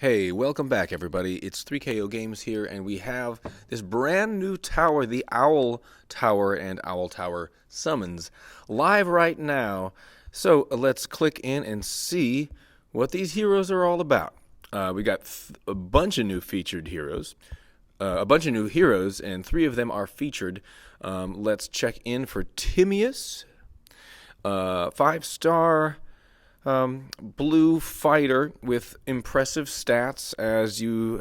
Hey, welcome back everybody. It's 3KO Games here, and we have this brand new tower, the Owl Tower and Owl Tower Summons, live right now. So let's click in and see what these heroes are all about. We got a bunch of new featured heroes, and 3 of them are featured. Let's check in for Timius, 5-star blue fighter with impressive stats, as you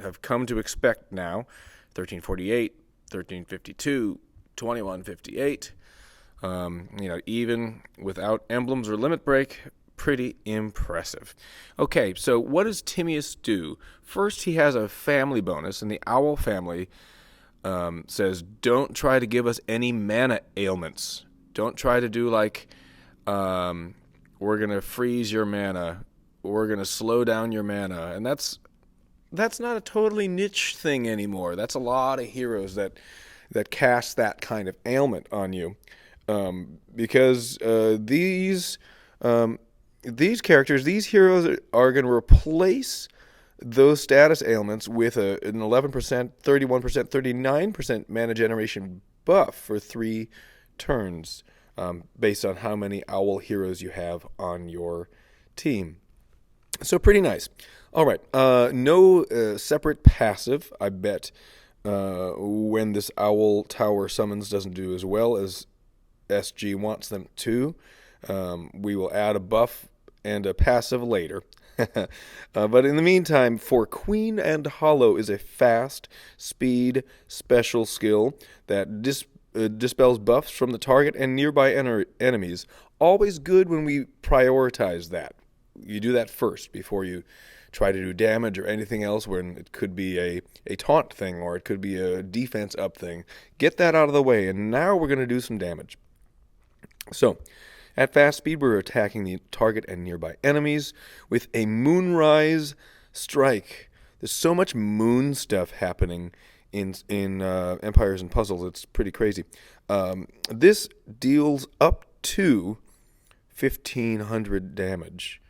have come to expect now. 1348, 1352, 2158. Even without emblems or limit break, pretty impressive. Okay, so what does Timius do? First, he has a family bonus, and the Owl family says, don't try to give us any mana ailments. Don't try to do like, we're going to freeze your mana, we're going to slow down your mana. And that's not a totally niche thing anymore. That's a lot of heroes that cast that kind of ailment on you. Because these characters, these heroes are going to replace those status ailments with an 11%, 31%, 39% mana generation buff for 3 turns, based on how many Owl heroes you have on your team. So pretty nice. All right, no separate passive, I bet, when this Owl Tower summons doesn't do as well as SG wants them to. We will add a buff and a passive later. But in the meantime, for Queen and Hollow is a fast, speed, special skill that dispels buffs from the target and nearby enemies. Always good when we prioritize that. You do that first before you try to do damage or anything else, when it could be a taunt thing or it could be a defense up thing. Get that out of the way, and now we're going to do some damage. So, at fast speed, we're attacking the target and nearby enemies with a Moonrise Strike. There's so much moon stuff happening in Empires and Puzzles. It's pretty crazy. This deals up to 1,500 damage,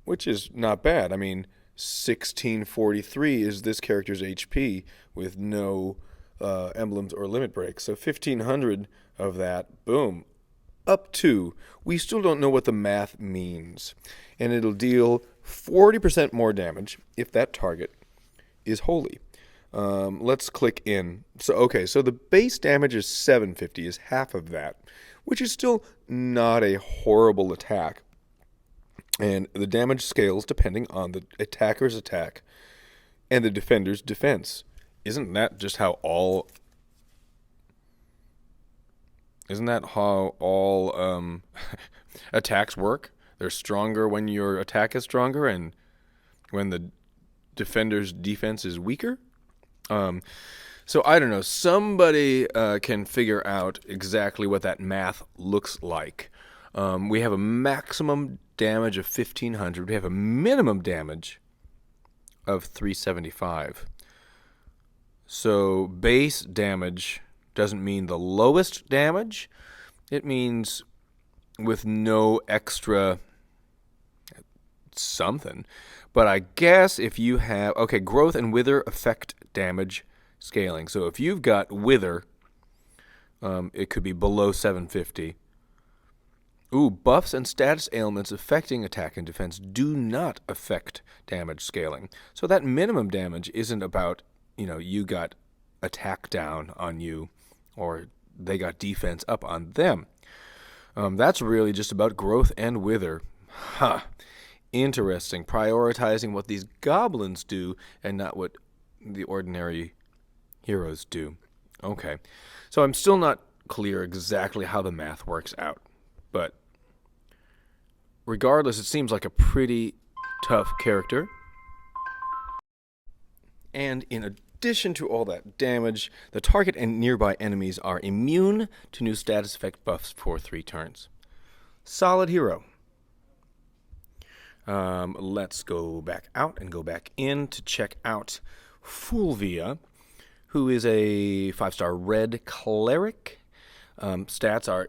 which is not bad. I mean, 1643 is this character's HP with no emblems or limit breaks. So 1,500 of that, boom, up to. We still don't know what the math means. And it'll deal 40% more damage if that target is holy. Let's click in. So the base damage is 750, is half of that, which is still not a horrible attack. And the damage scales depending on the attacker's attack and the defender's defense. Isn't that how all attacks work? They're stronger when your attack is stronger and when the defender's defense is weaker? So I don't know. Somebody can figure out exactly what that math looks like. We have a maximum damage of 1,500. We have a minimum damage of 375. So base damage doesn't mean the lowest damage. It means with no extra something. But I guess if you have... Okay, growth and wither affect damage scaling. So if you've got wither, it could be below 750. Ooh, buffs and status ailments affecting attack and defense do not affect damage scaling. So that minimum damage isn't about, you got attack down on you or they got defense up on them. That's really just about growth and wither. Huh. Interesting. Prioritizing what these goblins do and not what the ordinary heroes do. Okay. So I'm still not clear exactly how the math works out. But regardless, it seems like a pretty tough character. And in addition to all that damage, the target and nearby enemies are immune to new status effect buffs for 3 turns. Solid hero. Let's go back out and go back in to check out Fulvia, who is a 5-star red cleric. Stats are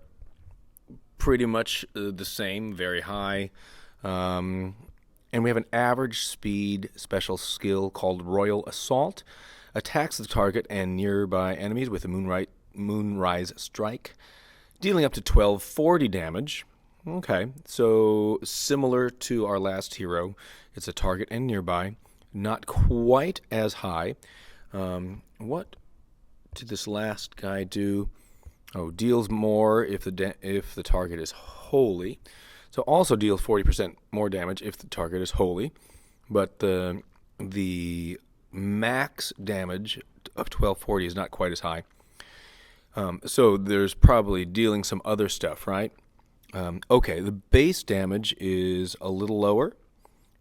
pretty much the same, very high. And we have an average speed special skill called Royal Assault. Attacks the target and nearby enemies with a Moonrise Strike, dealing up to 1240 damage. Okay, so similar to our last hero. It's a target and nearby. Not quite as high. What did this last guy do? Oh, deals more if the target is holy. So also deals 40% more damage if the target is holy. But the max damage of 1240 is not quite as high. So there's probably dealing some other stuff, right? Okay, the base damage is a little lower,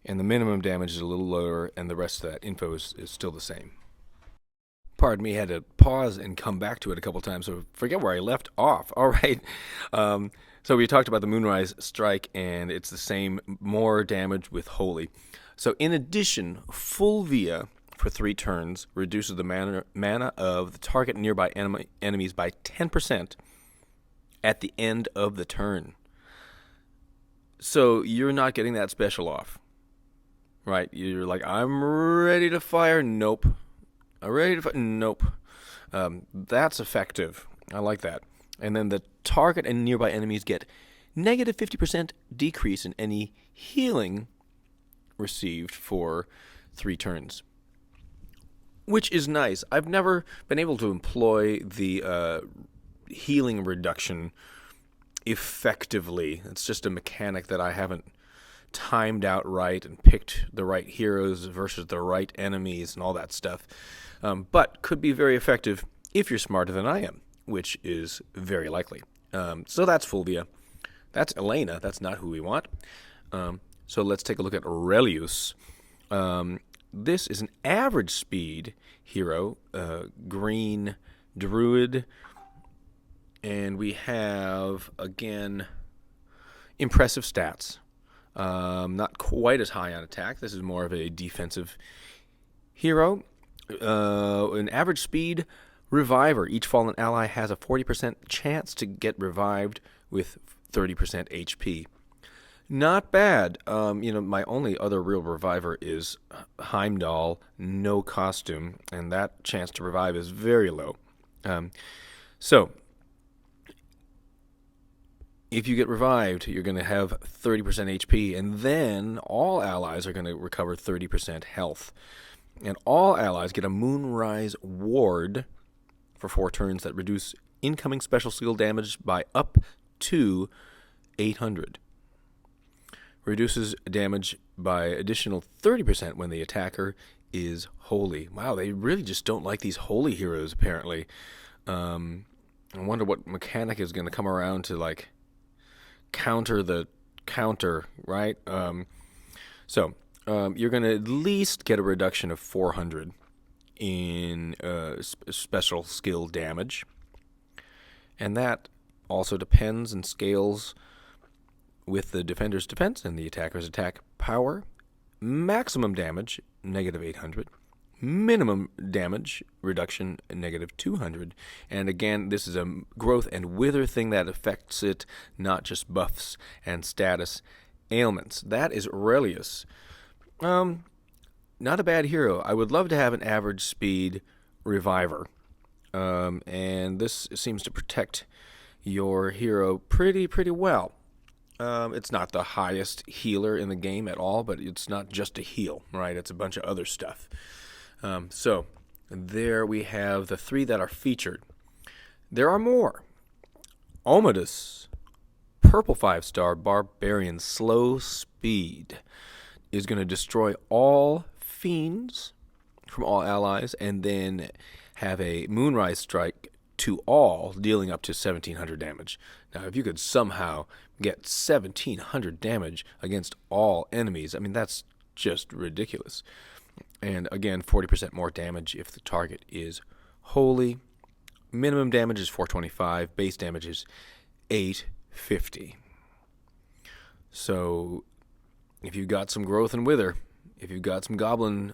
and the minimum damage is a little lower, and the rest of that info is still the same. Pardon me, I had to pause and come back to it a couple times, so forget where I left off. All right. So we talked about the Moonrise Strike, and it's the same, more damage with Holy. So in addition, Fulvia, for 3 turns, reduces the mana of the target and nearby enemies by 10% at the end of the turn. So you're not getting that special off, right? You're like, I'm ready to fire. Nope. I'm ready to fire. Nope. That's effective. I like that. And then the target and nearby enemies get negative 50% decrease in any healing received for 3 turns, which is nice. I've never been able to employ the healing reduction effectively. It's just a mechanic that I haven't timed out right and picked the right heroes versus the right enemies and all that stuff. But could be very effective if you're smarter than I am, which is very likely. So that's Fulvia. That's Elena. That's not who we want. So let's take a look at Relius. This is an average speed hero, green druid. And we have, again, impressive stats. Not quite as high on attack. This is more of a defensive hero. An average speed reviver. Each fallen ally has a 40% chance to get revived with 30% HP. Not bad. My only other real reviver is Heimdall, no costume, and that chance to revive is very low. So if you get revived, you're going to have 30% HP, and then all allies are going to recover 30% health. And all allies get a Moonrise Ward for 4 turns that reduce incoming special skill damage by up to 800. Reduces damage by additional 30% when the attacker is holy. Wow, they really just don't like these holy heroes, apparently. I wonder what mechanic is going to come around to, like, counter the counter, right? You're going to at least get a reduction of 400 in special skill damage. And that also depends and scales with the defender's defense and the attacker's attack power. Maximum damage, negative 800. Minimum damage reduction, negative 200. And again, this is a growth and wither thing that affects it, not just buffs and status ailments. That is Relius. Not a bad hero. I would love to have an average speed reviver. And this seems to protect your hero pretty well. It's not the highest healer in the game at all, but it's not just a heal, right? It's a bunch of other stuff. So there we have the 3 that are featured. There are more. Omidus, purple 5-star barbarian, slow speed, is going to destroy all fiends from all allies and then have a Moonrise Strike to all, dealing up to 1700 damage. Now, if you could somehow get 1700 damage against all enemies, I mean, that's just ridiculous. And again, 40% more damage if the target is holy. Minimum damage is 425. Base damage is 850. So if you've got some growth and wither, if you've got some goblin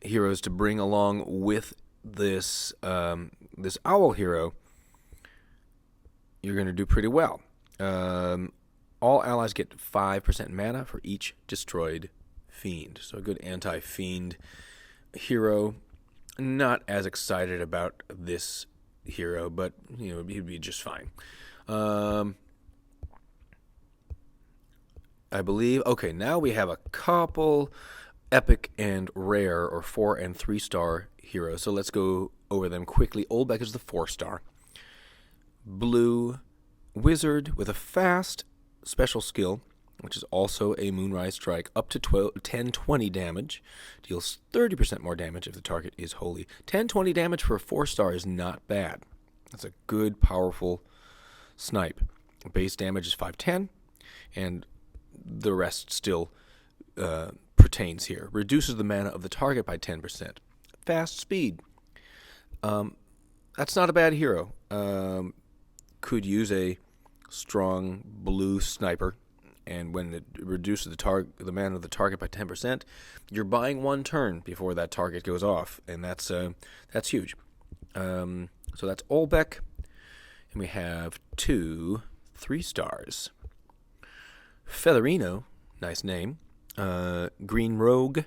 heroes to bring along with this owl hero, you're going to do pretty well. All allies get 5% mana for each destroyed fiend. So a good anti-fiend hero. Not as excited about this hero, but he'd be just fine. I believe. Okay, now we have a couple epic and rare, or 4 and 3 star heroes. So let's go over them quickly. Olbeck is the 4-star. Blue wizard with a fast special skill, which is also a Moonrise Strike, up to 10-20 damage. Deals 30% more damage if the target is holy. 10-20 damage for a 4-star is not bad. That's a good, powerful snipe. Base damage is 5-10, and the rest still pertains here. Reduces the mana of the target by 10%. Fast speed. That's not a bad hero. Could use a strong blue sniper, and when it reduces the mana of the target by 10%, you're buying one turn before that target goes off, and that's huge. So that's Olbeck, and we have 2 3-stars. Featherino, nice name. Green Rogue.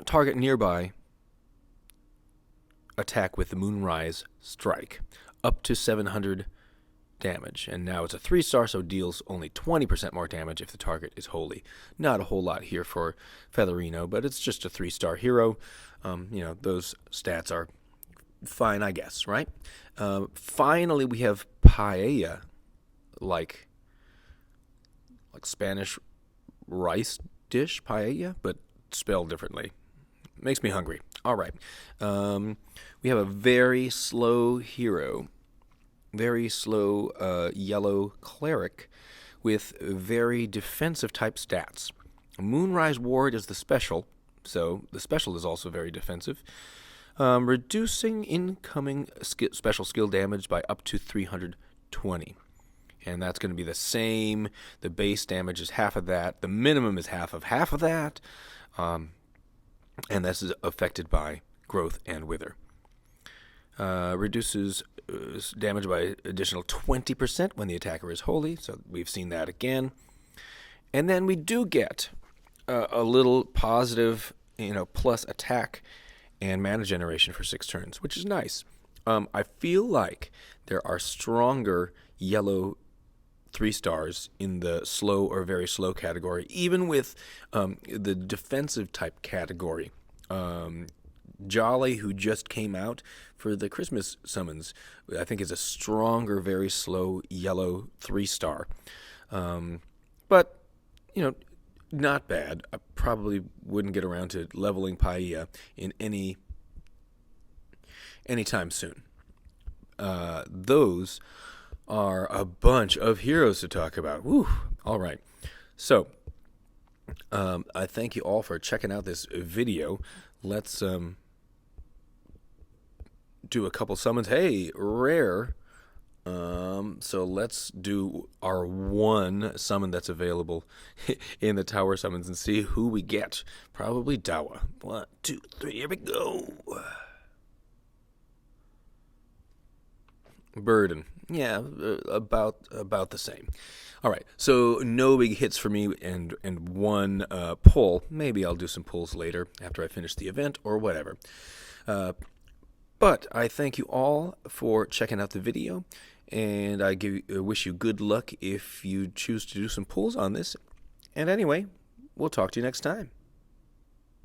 Target nearby. Attack with the Moonrise Strike. Up to 700 damage. And now it's a 3-star, so deals only 20% more damage if the target is holy. Not a whole lot here for Featherino, but it's just a 3-star hero. Those stats are fine, I guess, right? Finally, we have Paella, like Spanish rice dish, paella, but spelled differently. Makes me hungry. All right. We have a very slow hero. Very slow yellow cleric with very defensive type stats. Moonrise Ward is the special, so the special is also very defensive. Reducing incoming special skill damage by up to 320. And that's going to be the same. The base damage is half of that. The minimum is half of that. And this is affected by growth and wither. Reduces damage by additional 20% when the attacker is holy. So we've seen that again. And then we do get a little positive, plus attack and mana generation for 6 turns, which is nice. I feel like there are stronger yellow 3-stars in the slow or very slow category, even with the defensive type category. Jolly, who just came out for the Christmas summons, I think is a stronger, very slow yellow 3-star. But, not bad. I probably wouldn't get around to leveling Paella in anytime soon. Those are a bunch of heroes to talk about. Woo! All right. So, I thank you all for checking out this video. Let's do a couple summons. Hey, rare. So let's do our one summon that's available in the tower summons and see who we get. Probably Dawa. 1, 2, 3. Here we go. Burden. Yeah, about the same. All right, so no big hits for me and one pull. Maybe I'll do some pulls later after I finish the event or whatever. But I thank you all for checking out the video, and I wish you good luck if you choose to do some pulls on this. And anyway, we'll talk to you next time.